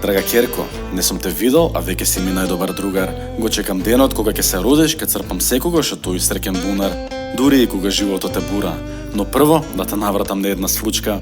Драга ќерко, не сум те видел, а веќе си ми најдобар другар. Го чекам денот кога ќе се родиш, ќе црпам секогаш од тој среќен бунар, дури и кога животот е бура. Но прво да те навратам на една случка.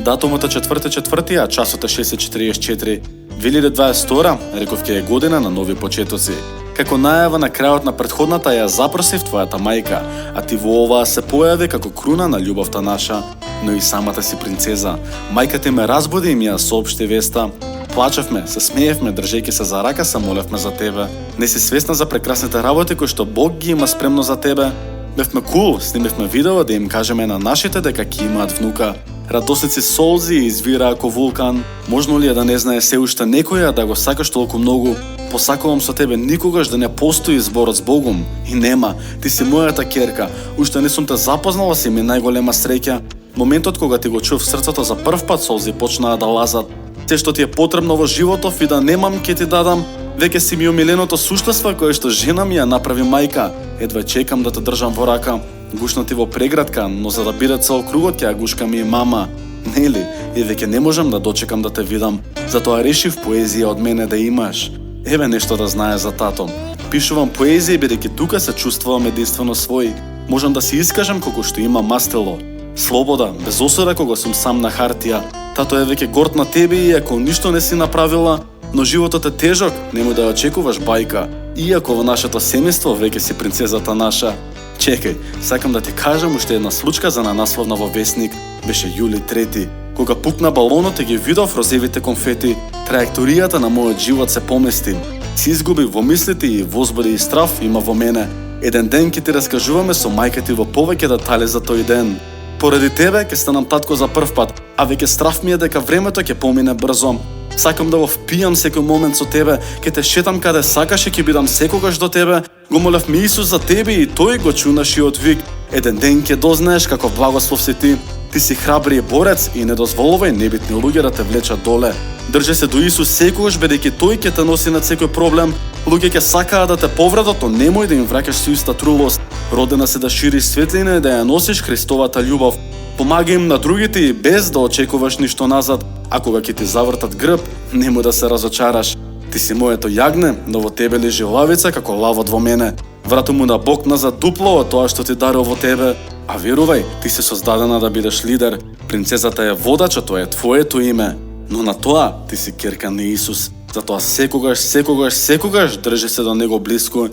Датумот е 4.4, а часот е 6:44. 2022, реков ќе е година на нови почетоци. Како најава на крајот на претходната ја запросив твојата мајка, а ти во оваа се појави како круна на љубовта наша, но и самата си принцеза. Мајка ти ме разбуди и ми ја соопшти веста. Плачевме, се смеевме, држејќи се за рака се молевме за тебе. Не си свесна за прекрасните работи кои што Бог ги има спремно за тебе? Бевме кул, снимевме видео да им кажеме на нашите дека ќе имаат внука. Радосници солзи извира како вулкан. Можно ли е да не знае се уште некоја да го сакаш толку многу? Посакувам со тебе никогаш да не постои зборот с Богом. И нема, ти си мојата ќерка. Уште не сум те запознала, си ми најголема среќа. Моментот кога ти го чув срцето за прв пат, солзи почнаа да лазат. Се што ти е потребно во животов и да немам ќе ти дадам. Веќе си ми омиленото суштество кое што жена ми ја направи мајка. Едва чекам да те држам во рака. Гушна ти во преградка, но за да биде цел кругот ќе ја гушка ми и мама. Нели? И веќе не можам да дочекам да те видам. Затоа решив поезија од мене да имаш. Еве нешто да знае за тато. Пишувам поезија бидејќи тука се чувствувам единствено свој. Можам да си искажам колку што има мастело. Слобода, без осуда кога сум сам на хартија. Тато е веќе горд на тебе и ако ништо не си направила, но животот е тежок, немој да ја очекуваш бајка. Иако во нашето семејство веќе си принцезата наша. Чекај, сакам да ти кажам уште една случка за насловна во весник. Беше јули 3. Кога пукна балонот и ги видов розевите конфети, траекторијата на мојот живот се помести. Си изгубив во мислите и возбуди и страв има во мене. Еден ден ќе ти раскажуваме со мајка ти во повеќе детали за тој ден. Поради тебе ќе станам татко за прв пат, а веќе страв ми е дека времето ќе помине брзо. Сакам да го впијам секој момент со тебе, ќе те шетам каде сакаш и ќе бидам секогаш до тебе. Го молев ми Исус за тебе и тој го чу нашиот вик. Еден ден ќе дознаеш како благослов си ти. Ти си храбри и борец и не дозволувај небитни луѓе да те влечат доле. Држи се до Исус секогаш, бидејќи тој ќе те носи над секој проблем. Луѓе ќе сакаат да те повредат, но немој да им враќаш сиуста трулост. Родена се да шириш светлина и да ја носиш Христовата љубов. Помагај им на другите и без да очекуваш ништо назад. А кога ќе ти завртат грб, немој да се разочараш. Ти си моето јагне, но во тебе лежи лавица како лавот во мене. Врату му на Бог назад дупло од тоа што ти дарил во тебе. А верувај, ти си создадена да бидеш лидер. Принцезата е водач, а тоа е твоето име. Но на тоа ти си ќерка на Исус. Затоа секогаш држи се до него блиску.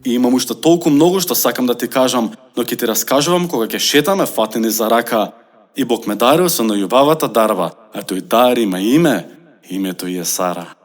И имам уште толку многу што сакам да ти кажам, но ќе ти раскажувам кога ќе шетаме фатени за рака. И Бог ме дарил со најубавата дарва, а тој дар има име, името е Сара.